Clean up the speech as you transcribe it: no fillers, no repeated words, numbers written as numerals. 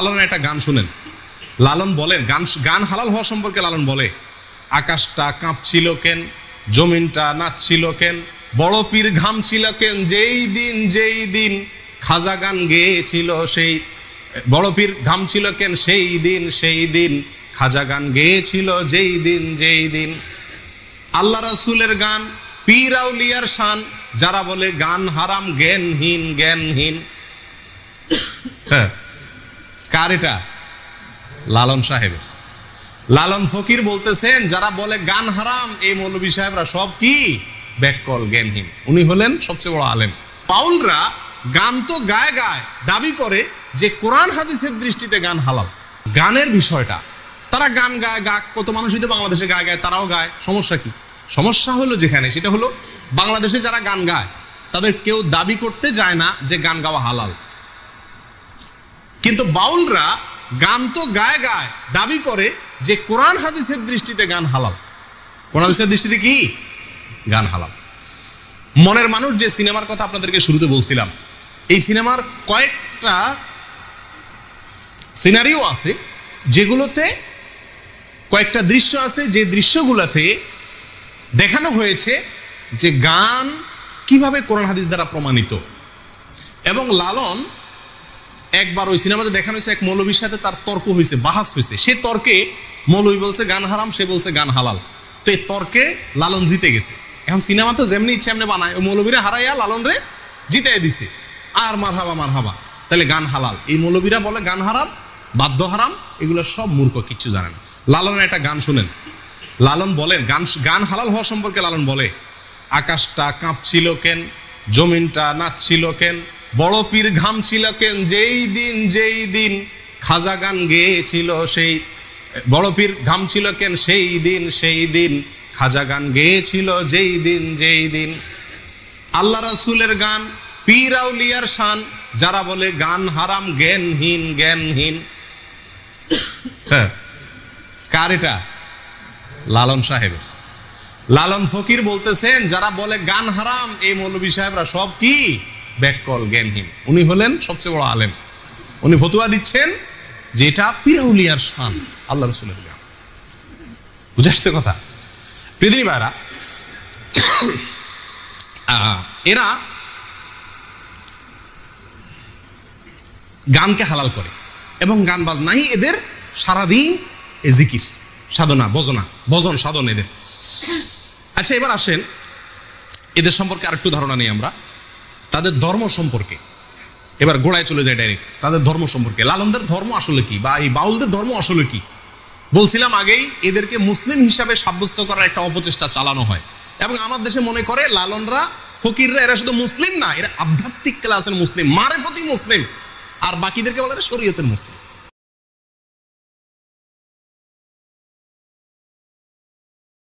লালনের একটা গান শুনেন। লালন বলেন, গান হালাল হওয়া সম্পর্কে লালন বলে, আকাশটা কাঁপছিল কেন, জমিনটা নাচছিল কেন, বড় পীর ঘামছিল কেন, যেই দিন খাজা গান গেয়েছিল সেই, বড় পীর ঘামছিল কেন সেই দিন খাজা গান গেয়েছিল যেই দিন। আল্লাহ রাসূলের গান, পীর আউলিয়ার শান, যারা বলে গান হারাম জ্ঞানহীন। হ্যাঁ, কার এটা? লালন সাহেবের। লালন ফকির বলতেছেন, যারা বলে গান হারাম, এই মৌলভী সাহেবরা সব কি? ব্যাককল, জ্ঞানহীন। উনি হলেন সবচেয়ে বড় আলেম। বাউলরা গান তো গায় দাবি করে যে কোরআন হাদিসের দৃষ্টিতে গান হালাল। গানের বিষয়টা, তারা গান গায়, কত মানুষই তো বাংলাদেশে গায়, তারাও গায়, সমস্যা কি? সমস্যা হলো যেখানে, সেটা হলো বাংলাদেশে যারা গান গায় তাদের কেউ দাবি করতে যায় না যে গান গাওয়া হালাল। কিন্তু বাউলরা গান তো গায় দাবি করে যে কোরআন হাদিসের দৃষ্টিতে গান হালাল। কোরআন হাদিসের দৃষ্টিতে কি? গান হালাল। মনের মানুষ যে সিনেমার কথা আপনাদেরকে শুরুতে বলছিলাম, এই সিনেমার কয়েকটা সিনারিও আছে, যেগুলোতে কয়েকটা দৃশ্য আছে, যে দৃশ্যগুলোতে দেখানো হয়েছে যে গান কিভাবে কোরআন হাদিস দ্বারা প্রমাণিত। এবং লালন একবার ওই সিনেমাতে দেখানো হয়েছে, এক মৌলবীর সাথে তার তর্ক হয়েছে, বাহাস হয়েছে। সে তর্কে মৌলবী বলছে গান হারাম, সে বলছে গান হালাল। তো এই তর্কে লালন জিতে গেছে। এখন সিনেমা তো যেমনি ইচ্ছে এমনি বানায়, ওই মৌলবীরা হারাইয়া লালন রে জিতাই দিছে। আর মারহাবা, তাহলে গান হালাল। এই মৌলবীরা বলে গান হারাম, বাদ্য হারাম, এগুলো সব মূর্খ, কিচ্ছু জানে না। লালনের একটা গান শুনেন। লালন বলেন, গান হালাল হওয়া সম্পর্কে লালন বলে, আকাশটা কাঁপছিল কেন, জমিনটা নাচছিল কেন, বড় পীর ঘামছিল কেন, যেই দিন খাজা গান গেয়েছিল সেই, বড় পীর ঘামছিল কেন সেই দিন খাজা গান গেয়েছিল যেই দিন। আল্লাহ রাসূলের গান, পীর আউলিয়ার শান, যারা বলে গান হারাম জ্ঞানহীন। হ্যাঁ, কার এটা? লালন সাহেবের। লালন ফকির বলতেছেন, যারা বলে গান হারাম, এই মৌলভী সাহেবরা সব কি? ব্যাককল, জ্ঞানহীন। উনি হলেন সবচেয়ে বড় আলেম। উনি ফতুয়া দিচ্ছেন যে এটা পীর আউলিয়ার শান, আল্লাহ রাসূলের গান। বুঝে আসছে কথা? প্রিয়দিনী ভাইরা, এরা গানকে হালাল করে এবং গান বাজনাই এদের সারাদিন জিকির, সাধনা, ভজন সাধন এদের। আচ্ছা, এবার আসেন এদের সম্পর্কে আরেকটু ধারণা নেই আমরা, তাদের ধর্ম সম্পর্কে। এবার গোড়ায় চলে যায় ডাইরেক্ট, তাদের ধর্ম সম্পর্কে। লালনদের ধর্ম আসলে কি, বা এই বাউলদের ধর্ম আসলে কি? বলছিলাম আগেই, এদেরকে মুসলিম হিসাবে সাব্যস্ত করার একটা অপচেষ্টা চালানো হয়। এবং আমার দেশে মনে করে লালনরা, ফকিররা, এরা শুধু মুসলিম না, এরা আধ্যাত্মিক ক্লাসের মুসলিম, মারেফতি মুসলিম, আর বাকিদেরকে বলে শরীয়তের মুসলিম।